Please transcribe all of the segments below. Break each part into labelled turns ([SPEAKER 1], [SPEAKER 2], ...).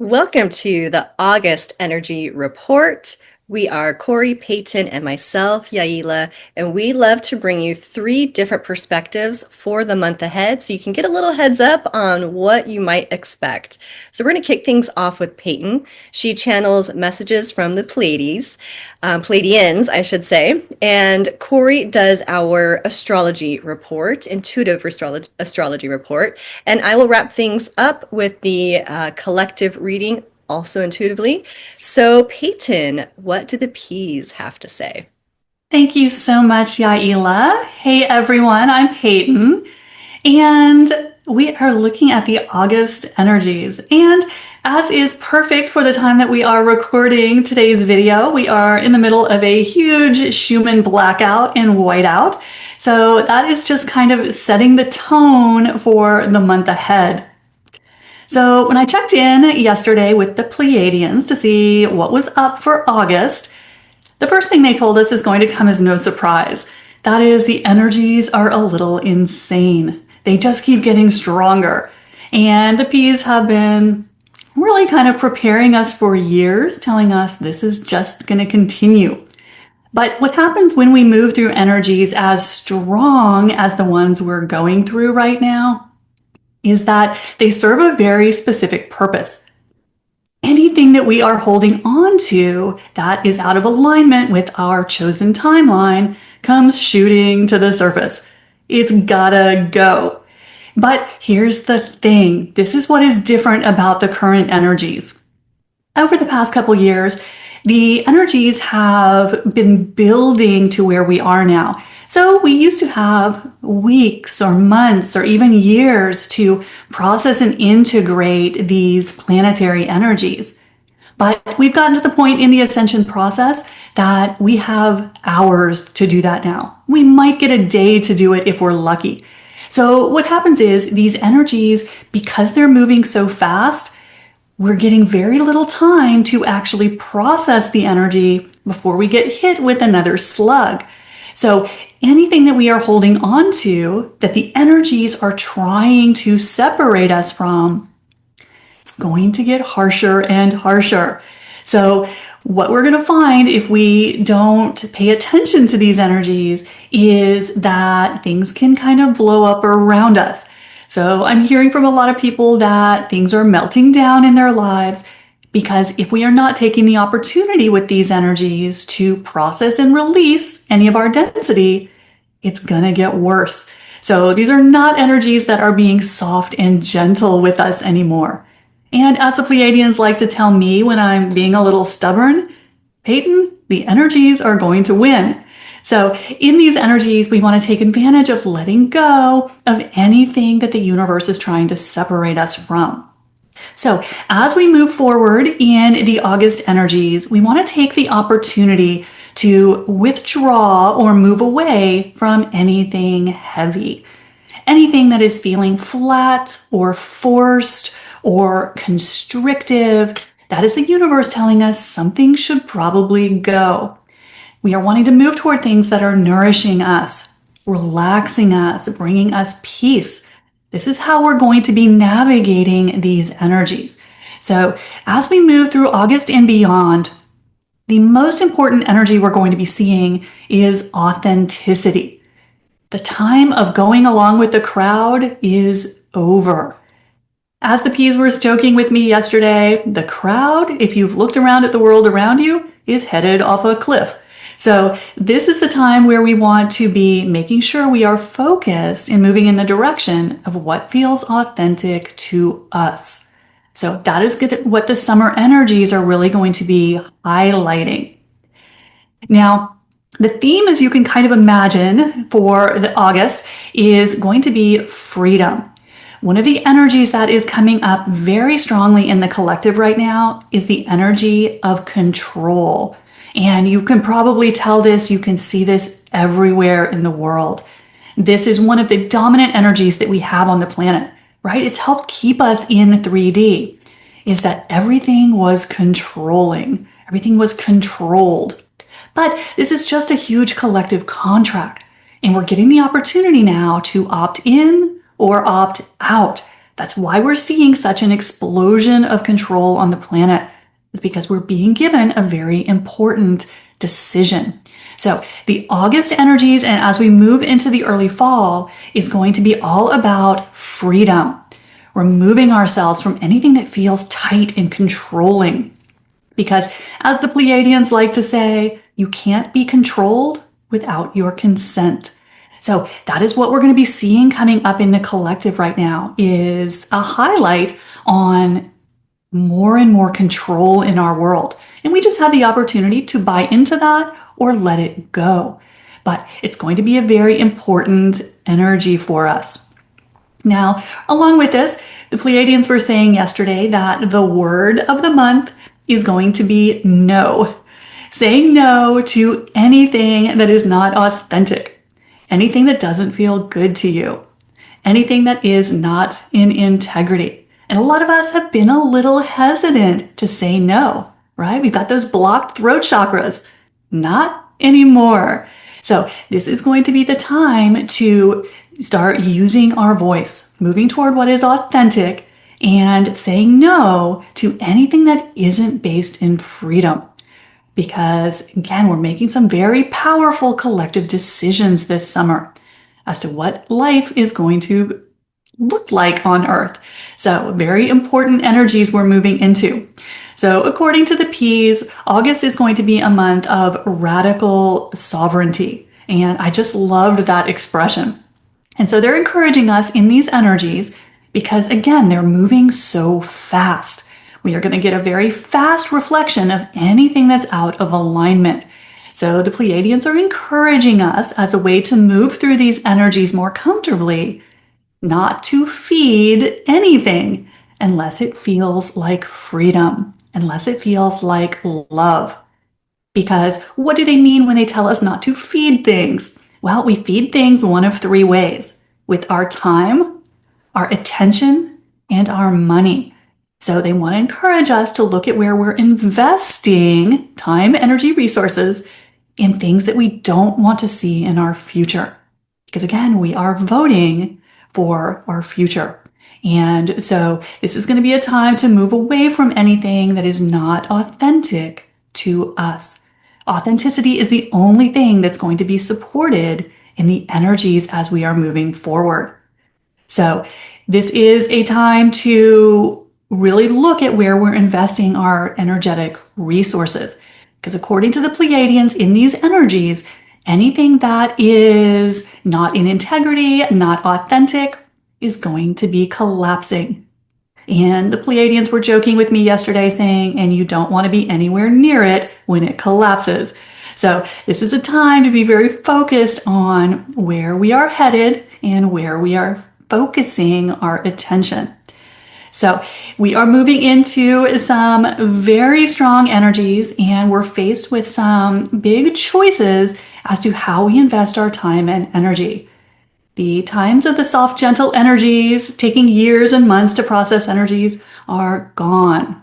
[SPEAKER 1] Welcome to the August Energy Report. We are Corey, Peyton, and myself, Yaila, and we love to bring you 3 different perspectives for the month ahead so you can get a little heads up on what you might expect. So we're going to kick things off with Peyton. She channels messages from the Pleiadians, I should say, and Corey does our astrology report, intuitive astrology report, and I will wrap things up with the collective reading also intuitively. So Peyton, what do the P's have to say?
[SPEAKER 2] Thank you so much, Yaila. Hey everyone, I'm Peyton, and we are looking at the August energies. And as is perfect for the time that we are recording today's video, we are in the middle of a huge Schumann blackout and whiteout. So that is just kind of setting the tone for the month ahead. So when I checked in yesterday with the Pleiadians to see what was up for August, the first thing they told us is going to come as no surprise. That is, the energies are a little insane. They just keep getting stronger. And the P's have been really kind of preparing us for years, telling us this is just going to continue. But what happens when we move through energies as strong as the ones we're going through right now is that they serve a very specific purpose. Anything that we are holding on to that is out of alignment with our chosen timeline comes shooting to the surface. It's gotta go. But here's the thing. This is what is different about the current energies. Over the past couple years, the energies have been building to where we are now. So we used to have weeks or months or even years to process and integrate these planetary energies. But we've gotten to the point in the ascension process that we have hours to do that now. We might get a day to do it if we're lucky. So what happens is these energies, because they're moving so fast, we're getting very little time to actually process the energy before we get hit with another slug. So anything that we are holding on to that the energies are trying to separate us from, it's going to get harsher and harsher. So what we're going to find if we don't pay attention to these energies is that things can kind of blow up around us. So I'm hearing from a lot of people that things are melting down in their lives because if we are not taking the opportunity with these energies to process and release any of our density, it's gonna get worse. So these are not energies that are being soft and gentle with us anymore. And as the Pleiadians like to tell me when I'm being a little stubborn, Peyton, the energies are going to win. So in these energies, we want to take advantage of letting go of anything that the universe is trying to separate us from. So as we move forward in the August energies, we want to take the opportunity to withdraw or move away from anything heavy. Anything that is feeling flat or forced or constrictive, that is the universe telling us something should probably go. We are wanting to move toward things that are nourishing us, relaxing us, bringing us peace. This is how we're going to be navigating these energies. So as we move through August and beyond, the most important energy we're going to be seeing is authenticity. The time of going along with the crowd is over. As the P's were joking with me yesterday, the crowd, if you've looked around at the world around you, is headed off a cliff. So this is the time where we want to be making sure we are focused and moving in the direction of what feels authentic to us. So that is what the summer energies are really going to be highlighting. Now, the theme, as you can kind of imagine for the August, is going to be freedom. One of the energies that is coming up very strongly in the collective right now is the energy of control. And you can probably tell this, you can see this everywhere in the world. This is one of the dominant energies that we have on the planet, right? It's helped keep us in 3D, is that everything was controlling. Everything was controlled. But this is just a huge collective contract. And we're getting the opportunity now to opt in or opt out. That's why we're seeing such an explosion of control on the planet. It's because we're being given a very important decision. So the August energies, and as we move into the early fall, is going to be all about freedom. Removing ourselves from anything that feels tight and controlling. Because as the Pleiadians like to say, you can't be controlled without your consent. So that is what we're going to be seeing coming up in the collective right now, is a highlight on more and more control in our world. And we just have the opportunity to buy into that or let it go. But it's going to be a very important energy for us. Now, along with this, the Pleiadians were saying yesterday that the word of the month is going to be no. Saying no to anything that is not authentic, anything that doesn't feel good to you, anything that is not in integrity. And a lot of us have been a little hesitant to say no, right? We've got those blocked throat chakras. Not anymore. So this is going to be the time to start using our voice, moving toward what is authentic and saying no to anything that isn't based in freedom. Because again, we're making some very powerful collective decisions this summer as to what life is going to look like on Earth. So very important energies we're moving into. So according to the P's, August is going to be a month of radical sovereignty. And I just loved that expression. And so they're encouraging us in these energies because, again, they're moving so fast. We are going to get a very fast reflection of anything that's out of alignment. So the Pleiadians are encouraging us as a way to move through these energies more comfortably, not to feed anything unless it feels like freedom, unless it feels like love. Because what do they mean when they tell us not to feed things? Well, we feed things one of three ways: with our time, our attention, and our money. So they want to encourage us to look at where we're investing time, energy, resources in things that we don't want to see in our future. Because again, we are voting for our future. And so this is going to be a time to move away from anything that is not authentic to us. Authenticity is the only thing that's going to be supported in the energies as we are moving forward. So this is a time to really look at where we're investing our energetic resources. Because according to the Pleiadians, in these energies, anything that is not in integrity, not authentic, is going to be collapsing. And the Pleiadians were joking with me yesterday saying, and you don't want to be anywhere near it when it collapses. So this is a time to be very focused on where we are headed and where we are focusing our attention. So we are moving into some very strong energies, and we're faced with some big choices as to how we invest our time and energy. The times of the soft, gentle energies, taking years and months to process energies, are gone.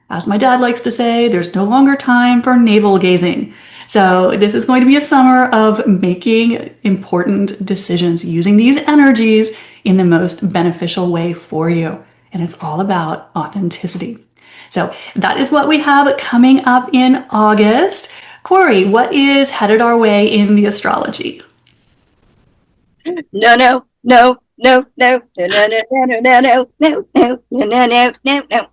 [SPEAKER 2] As my dad likes to say, there's no longer time for navel gazing. So this is going to be a summer of making important decisions, using these energies in the most beneficial way for you. And it's all about authenticity. So that is what we have coming up in August. Corey, what is headed our way in the astrology?
[SPEAKER 3] No, no, no, no, no, no, no, no, no, no, no, no, no, no, no, no, no.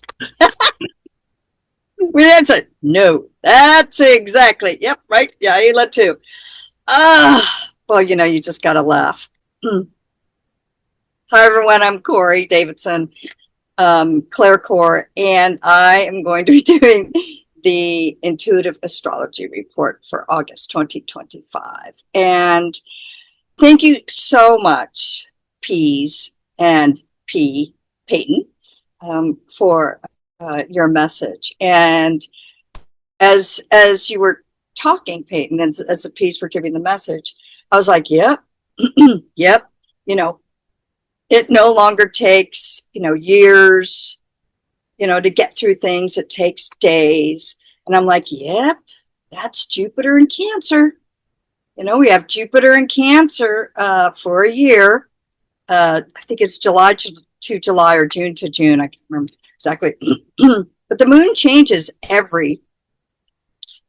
[SPEAKER 3] That's it. No, that's exactly. Yep, right. Yeah, Yaila too. Well, you just got to laugh. Hi, everyone. I'm Corey Davidson, ClairCore, and I am going to be doing the Intuitive Astrology Report for August 2025. And thank you so much, P's and Peyton, for your message. And as you were talking, Peyton, and as the P's were giving the message, I was like, yep, yep. It no longer takes, years, to get through things. It takes days. And I'm like, yep, that's Jupiter in Cancer. We have Jupiter in Cancer for a year. I think it's July to July or June to June. I can't remember exactly. But the moon changes every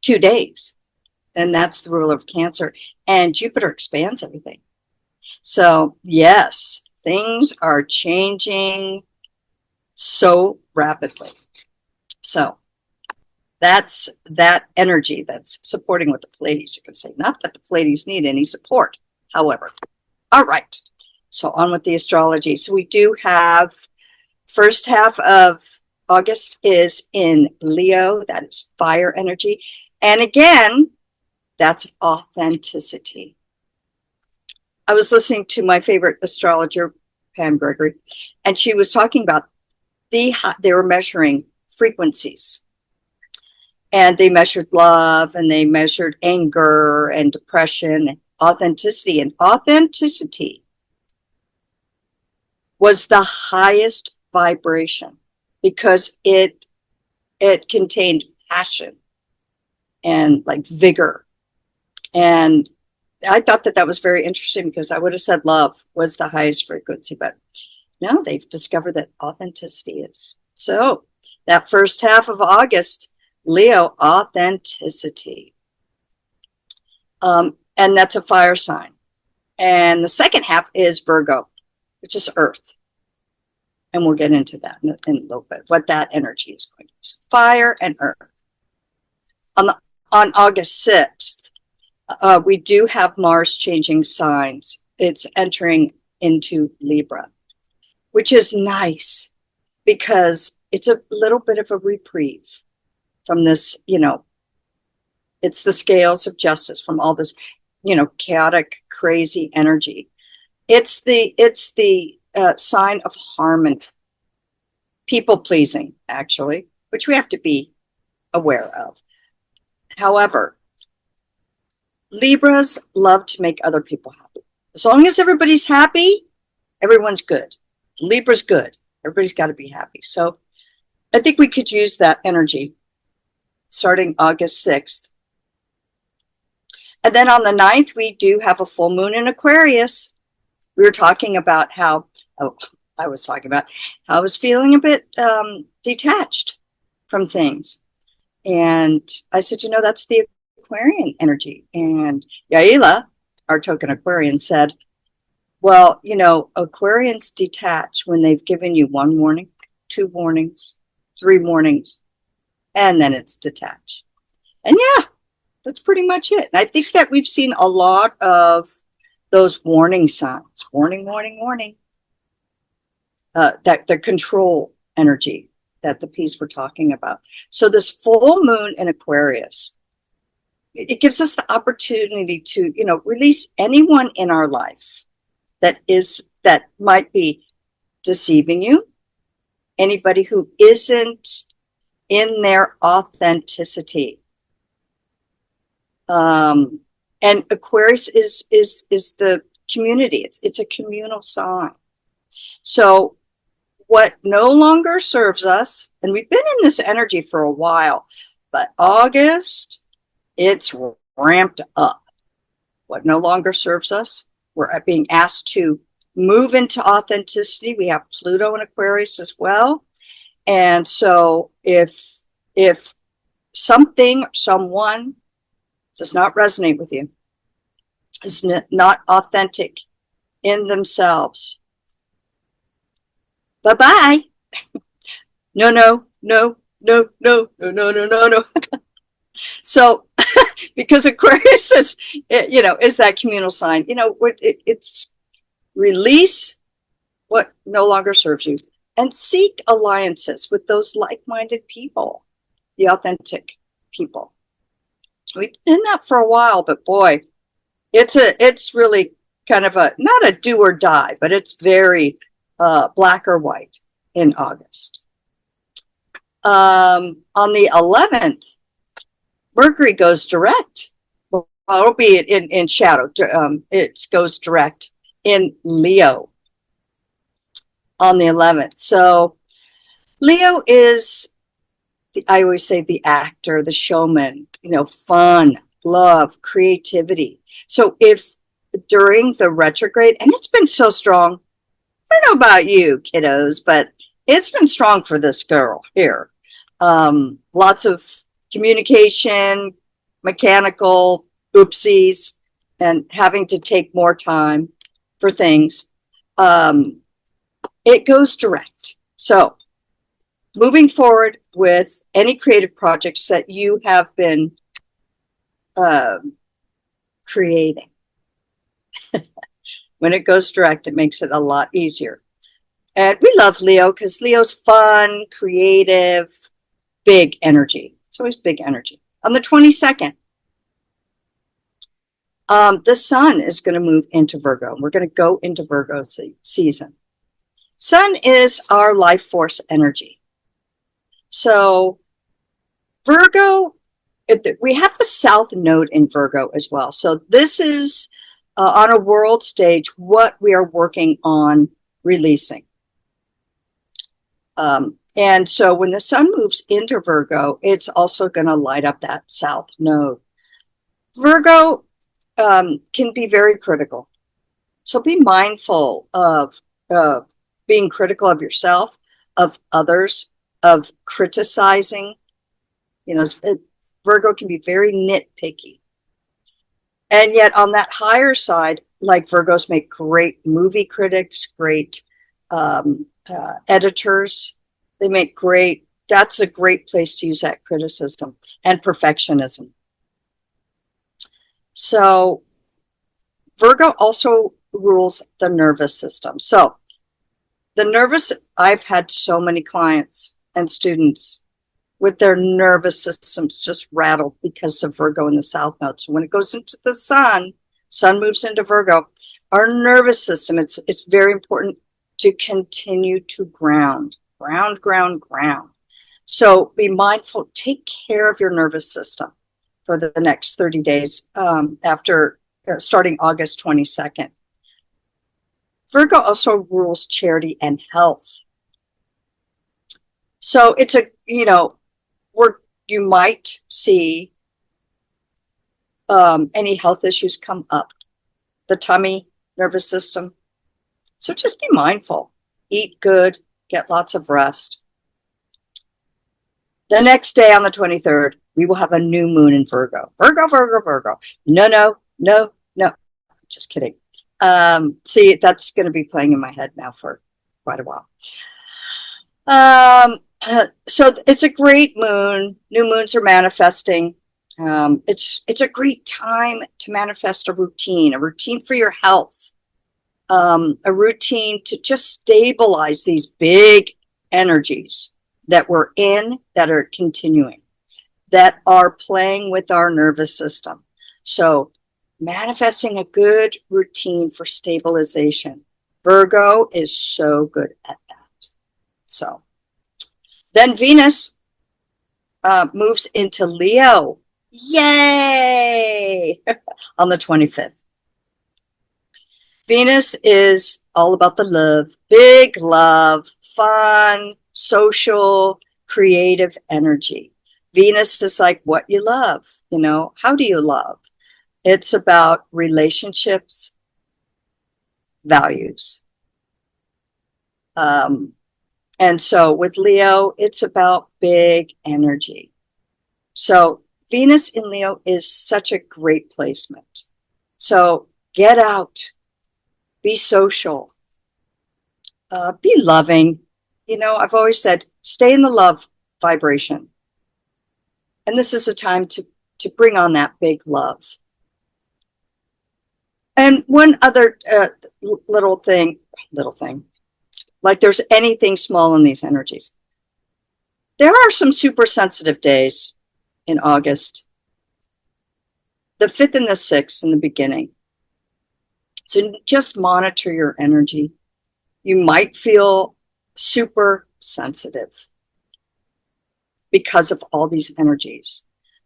[SPEAKER 3] 2 days. And that's the rule of Cancer. And Jupiter expands everything. So, yes, things are changing so rapidly. So, that's that energy that's supporting what the Pleiades are going to say. Not that the Pleiades need any support, however. All right. So, on with the astrology. So, we do have first half of August is in Leo. That is fire energy. And again, that's authenticity. I was listening to my favorite astrologer, Pam Gregory, and she was talking about they were measuring frequencies. And they measured love, and they measured anger and depression, and authenticity. And authenticity was the highest vibration because it contained passion and like vigor. And I thought that was very interesting because I would have said love was the highest frequency, but no, they've discovered that authenticity is. So that first half of August, Leo, authenticity. And that's a fire sign. And the second half is Virgo, which is earth. And we'll get into that in a little bit, what that energy is going to be. Fire and earth. On August 6th, we do have Mars changing signs. It's entering into Libra, which is nice because it's a little bit of a reprieve from this, it's the scales of justice from all this, chaotic, crazy energy. It's the sign of harmony, people pleasing, actually, which we have to be aware of. However, Libras love to make other people happy. As long as everybody's happy, everyone's good. Libra's good. Everybody's got to be happy. So I think we could use that energy starting August 6th. And then on the 9th, we do have a full moon in Aquarius. We were talking about how I was feeling a bit detached from things. And I said, that's the Aquarian energy. And Yaila, our token Aquarian, said, well, Aquarians detach when they've given you 1 warning, 2 warnings, 3 warnings, and then it's detached. And yeah, that's pretty much it. And I think that we've seen a lot of those warning signs. Warning, warning, warning. That the control energy that the piece we're talking about. So this full moon in Aquarius, it gives us the opportunity to, release anyone in our life that might be deceiving you, anybody who isn't in their authenticity. And Aquarius is the community. It's a communal sign. So what no longer serves us, and we've been in this energy for a while, but August, it's ramped up. What no longer serves us, we're being asked to move into authenticity. We have Pluto in Aquarius as well. And so if something or someone does not resonate with you, is not authentic in themselves, bye-bye. No. So, because Aquarius is that communal sign, it's release what no longer serves you and seek alliances with those like-minded people, the authentic people. We've been in that for a while, but boy, it's really kind of not a do or die, but it's very black or white in August. On the 11th, Mercury goes direct. Well, it'll be in shadow. It goes direct in Leo on the 11th. So Leo is, I always say, the actor, the showman, fun, love, creativity. So if during the retrograde, and it's been so strong I don't know about you, kiddos, but it's been strong for this girl here. Lots of communication, mechanical oopsies, and having to take more time for things. It goes direct. So moving forward with any creative projects that you have been creating. When it goes direct, it makes it a lot easier. And we love Leo because Leo's fun, creative, big energy. It's always big energy. On the 22nd, the sun is going to move into Virgo. We're going to go into Virgo season. Sun is our life force energy. So Virgo, we have the South Node in Virgo as well. So this is on a world stage what we are working on releasing. And so when the sun moves into Virgo, it's also going to light up that South Node. Virgo can be very critical. So be mindful of being critical of yourself, of others, of criticizing. You know, Virgo can be very nitpicky. And yet on that higher side, like Virgos make great movie critics, great editors. They make great, that's a great place to use that criticism and perfectionism. So Virgo also rules the nervous system. So I've had so many clients and students with their nervous systems just rattled because of Virgo in the South Node. So when it goes into the sun moves into Virgo, our nervous system, it's very important to continue to ground. So be mindful, take care of your nervous system for the next 30 days after starting August 22nd. Virgo also rules charity and health. So it's where you might see any health issues come up, the tummy, nervous system. So just be mindful, eat good, get lots of rest. The next day on the 23rd, we will have a new moon in Virgo. Virgo. No. Just kidding. See, that's going to be playing in my head now for quite a while. So it's a great moon. New moons are manifesting. It's a great time to manifest a routine for your health, a routine to just stabilize these big energies that we're in, that are continuing, that are playing with our nervous system. So manifesting a good routine for stabilization. Virgo is so good at that. So then Venus moves into Leo. Yay! On the 25th. Venus is all about the love, big love, fun, social, creative energy. Venus is like what you love, how do you love? It's about relationships, values. And so with Leo, it's about big energy. So Venus in Leo is such a great placement. So get out, be social, be loving. I've always said, stay in the love vibration. And this is a time to bring on that big love. And one other little thing, like there's anything small in these energies. There are some super sensitive days in August. The 5th and the 6th in the beginning. So just monitor your energy. You might feel super sensitive because of all these energies.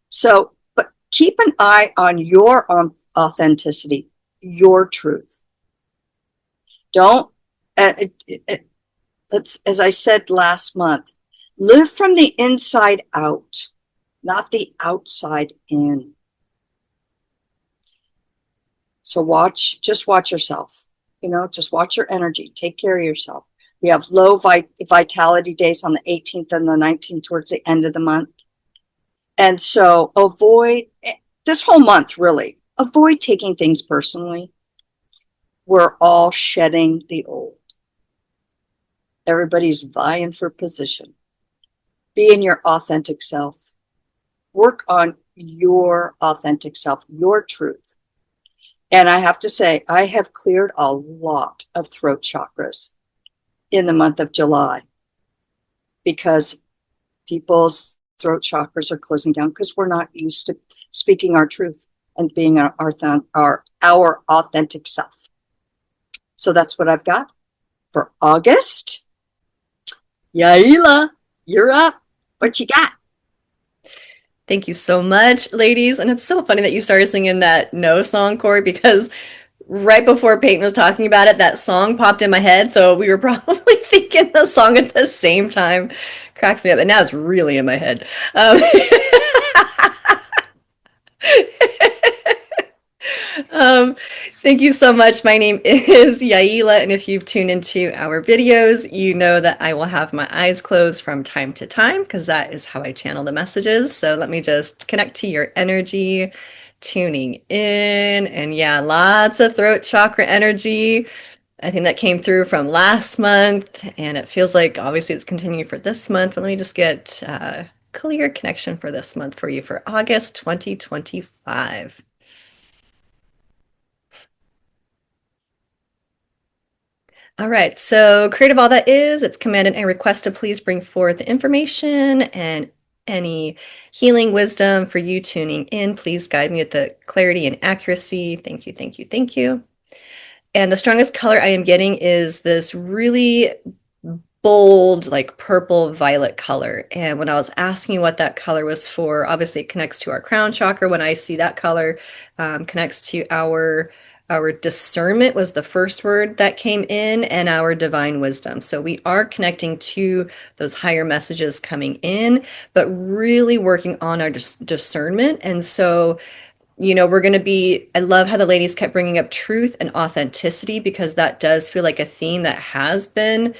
[SPEAKER 3] So, but keep an eye on your authenticity, your truth. Don't, as I said last month, live from the inside out, not the outside in. So just watch yourself. just watch your energy, take care of yourself. We have low vitality days on the 18th and the 19th towards the end of the month. And so avoid this whole month, really, avoid taking things personally. We're all shedding the old. Everybody's vying for position. Be in your authentic self. Work on your authentic self, your truth. And I have to say, I have cleared a lot of throat chakras in the month of July because people's throat chakras are closing down because we're not used to speaking our truth and being our authentic self. So that's what I've got for August. Yaila, you're up. What you got?
[SPEAKER 1] Thank you so much, ladies. And it's so funny that you started singing that No song, Corey, because right before Peyton was talking about it, that song popped in my head. So we were probably thinking the song at the same time. Cracks me up. And now it's really in my head. Thank you so much. My name is Yaila, and if you've tuned into our videos, you know that I will have my eyes closed from time to time because that is how I channel the messages. So let me just connect to your energy, tuning in, and yeah, lots of throat chakra energy. I think that came through from last month, and it feels like obviously it's continuing for this month. But let me just get clear connection for this month for you for August 2025. All right, so creative all that is, it's commanded and request to please bring forth the information and any healing wisdom for you tuning in. Please guide me with the clarity and accuracy. Thank you, thank you, thank you. And the strongest color I am getting is this really bold, like purple violet color. And when I was asking what that color was for, obviously it connects to our crown chakra. When I see that color, connects to our discernment was the first word that came in, and our divine wisdom. So we are connecting to those higher messages coming in, but really working on our discernment. And so we're going to be, I love how the ladies kept bringing up truth and authenticity because that does feel like a theme that has been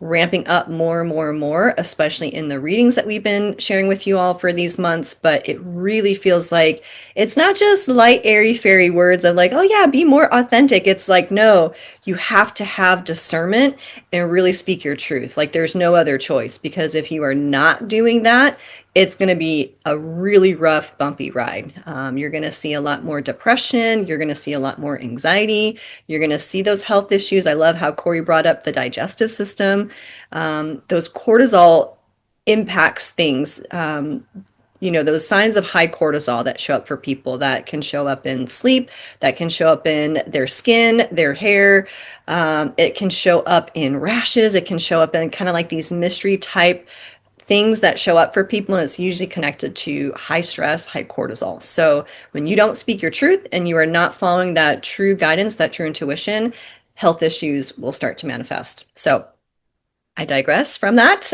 [SPEAKER 1] ramping up more and more and more, especially in the readings that we've been sharing with you all for these months. But it really feels like it's not just light, airy, fairy words of like, oh yeah, be more authentic. It's like, no, you have to have discernment and really speak your truth. Like there's no other choice, because if you are not doing that, it's going to be a really rough, bumpy ride. You're going to see a lot more depression. You're going to see a lot more anxiety. You're going to see those health issues. I love how Corey brought up the digestive system. Those cortisol impacts things. Those signs of high cortisol that show up for people, that can show up in sleep, that can show up in their skin, their hair. It can show up in rashes. It can show up in kind of like these mystery type things that show up for people, and it's usually connected to high stress, high cortisol. So when you don't speak your truth and you are not following that true guidance, that true intuition, health issues will start to manifest. So I digress from that.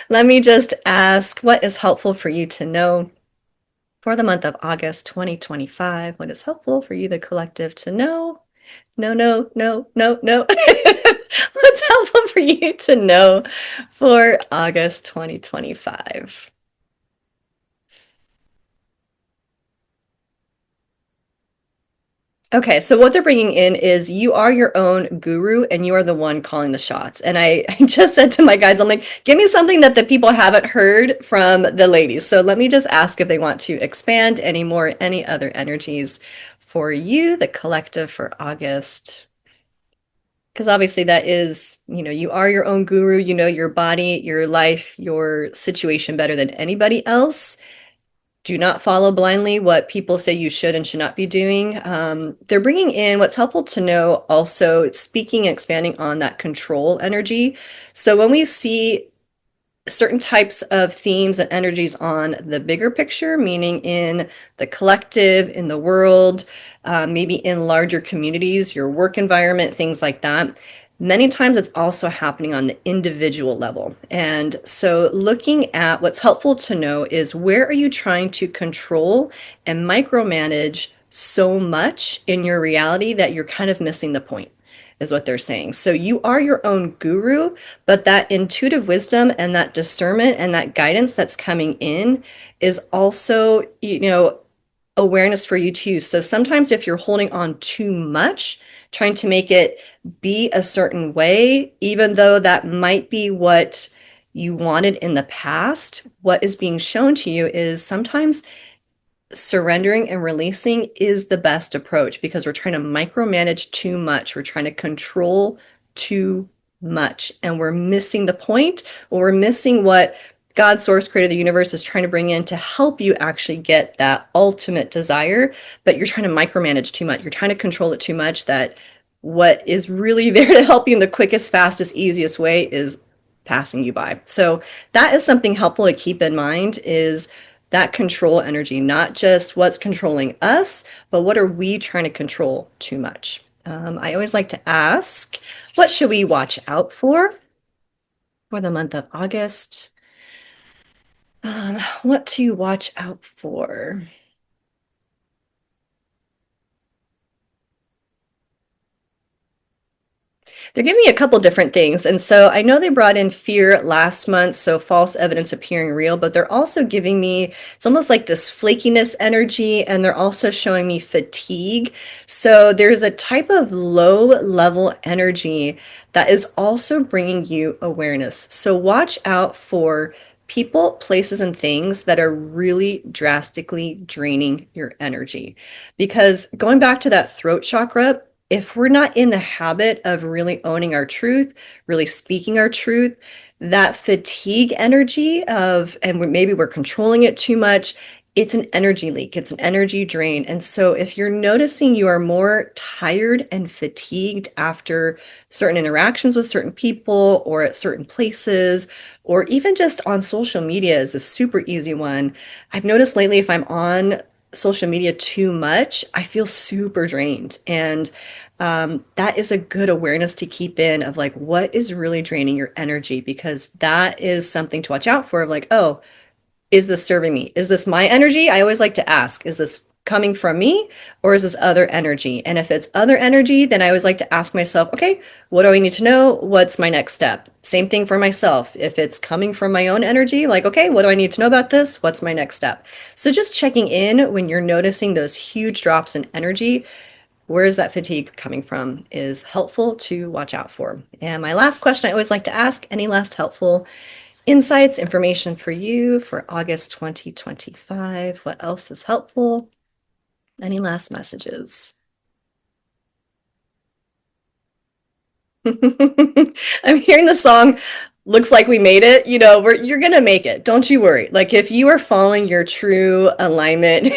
[SPEAKER 1] Let me just ask, what is helpful for you to know for the month of August 2025? What is helpful for you, the collective, to know? No, no, no, no, no. What's helpful for you to know for August 2025? Okay, so what they're bringing in is you are your own guru and you are the one calling the shots. And I just said to my guides, I'm like, give me something that the people haven't heard from the ladies. So let me just ask if they want to expand any more, any other energies for you, the collective, for August. Because obviously that is, you are your own guru, you know your body, your life, your situation better than anybody else. Do not follow blindly what people say you should and should not be doing. They're bringing in what's helpful to know also, speaking and expanding on that control energy. So when we see certain types of themes and energies on the bigger picture, meaning in the collective, in the world, maybe in larger communities, your work environment, things like that. Many times it's also happening on the individual level. And so looking at what's helpful to know is, where are you trying to control and micromanage so much in your reality that you're kind of missing the point? is what they're saying. So you are your own guru, but that intuitive wisdom and that discernment and that guidance that's coming in is also, awareness for you too. So sometimes if you're holding on too much, trying to make it be a certain way, even though that might be what you wanted in the past, what is being shown to you is sometimes surrendering and releasing is the best approach because we're trying to micromanage too much. We're trying to control too much and we're missing the point, or we're missing what God, source, creator of the universe is trying to bring in to help you actually get that ultimate desire, but you're trying to micromanage too much. You're trying to control it too much that what is really there to help you in the quickest, fastest, easiest way is passing you by. So that is something helpful to keep in mind is that control energy, not just what's controlling us, but what are we trying to control too much? I always like to ask, what should we watch out for the month of August? What to watch out for? They're giving me a couple different things. And so I know they brought in fear last month, so false evidence appearing real, but they're also giving me, it's almost like this flakiness energy, and they're also showing me fatigue. So there's a type of low level energy that is also bringing you awareness. So watch out for people, places, and things that are really drastically draining your energy. Because going back to that throat chakra, if we're not in the habit of really owning our truth, really speaking our truth, that fatigue energy of, and maybe we're controlling it too much, it's an energy leak, it's an energy drain. And so if you're noticing you are more tired and fatigued after certain interactions with certain people or at certain places, or even just on social media is a super easy one. I've noticed lately if I'm on social media too much, I feel super drained. And that is a good awareness to keep in of like, what is really draining your energy? Because that is something to watch out for of like, oh, is this serving me? Is this my energy? I always like to ask, is this coming from me or is this other energy? And if it's other energy, then I always like to ask myself, okay, what do I need to know? What's my next step? Same thing for myself. If it's coming from my own energy, like, okay, what do I need to know about this? What's my next step? So just checking in when you're noticing those huge drops in energy, where is that fatigue coming from is helpful to watch out for. And my last question I always like to ask, any last helpful insights, information for you for August 2025? What else is helpful? Any last messages? I'm hearing the song Looks Like We Made It. You're gonna make it. Don't you worry. Like if you are following your true alignment,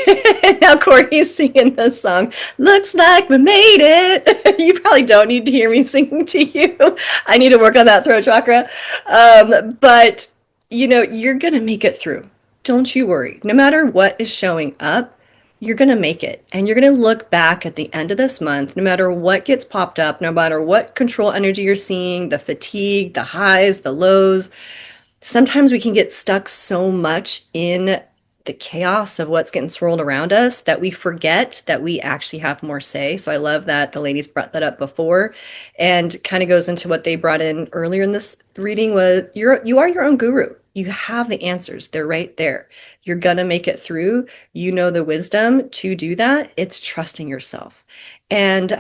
[SPEAKER 1] now Corey's singing this song, Looks Like We Made It. You probably don't need to hear me singing to you. I need to work on that throat chakra. But you're gonna make it through. Don't you worry. No matter what is showing up, you're going to make it. And you're going to look back at the end of this month, no matter what gets popped up, no matter what control energy you're seeing, the fatigue, the highs, the lows. Sometimes we can get stuck so much in the chaos of what's getting swirled around us that we forget that we actually have more say. So I love that the ladies brought that up before, and kind of goes into what they brought in earlier in this reading was you are your own guru. You have the answers. They're right there. You're gonna make it through. You know the wisdom to do that. It's trusting yourself. And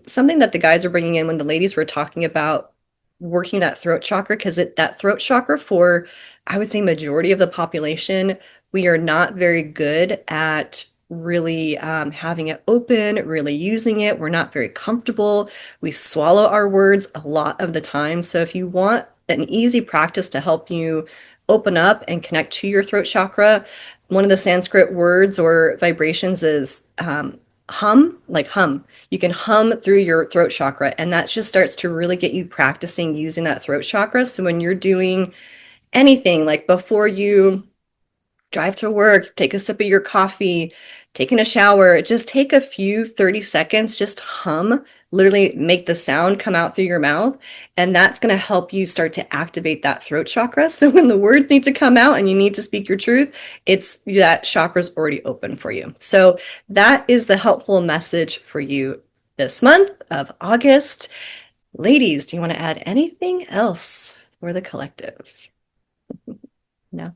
[SPEAKER 1] something that the guys were bringing in when the ladies were talking about working that throat chakra, because that throat chakra for, I would say, majority of the population, we are not very good at really having it open, really using it. We're not very comfortable. We swallow our words a lot of the time. So if you want an easy practice to help you open up and connect to your throat chakra, one of the Sanskrit words or vibrations is hum, like hum. You can hum through your throat chakra, and that just starts to really get you practicing using that throat chakra. So when you're doing anything, like before you drive to work, take a sip of your coffee, taking a shower, just take a few 30 seconds, just hum, literally make the sound come out through your mouth. And that's going to help you start to activate that throat chakra. So when the words need to come out and you need to speak your truth, it's that chakra's already open for you. So that is the helpful message for you this month of August. Ladies, do you want to add anything else for the collective? No?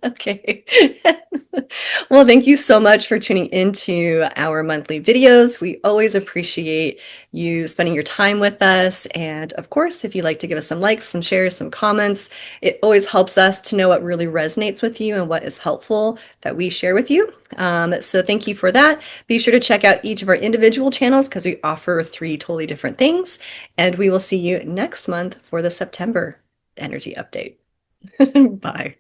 [SPEAKER 1] Okay. Well, thank you so much for tuning into our monthly videos. We always appreciate you spending your time with us. And of course, if you'd like to give us some likes, some shares, some comments, it always helps us to know what really resonates with you and what is helpful that we share with you. So thank you for that. Be sure to check out each of our individual channels because we offer 3 totally different things. And we will see you next month for the September energy update. Bye.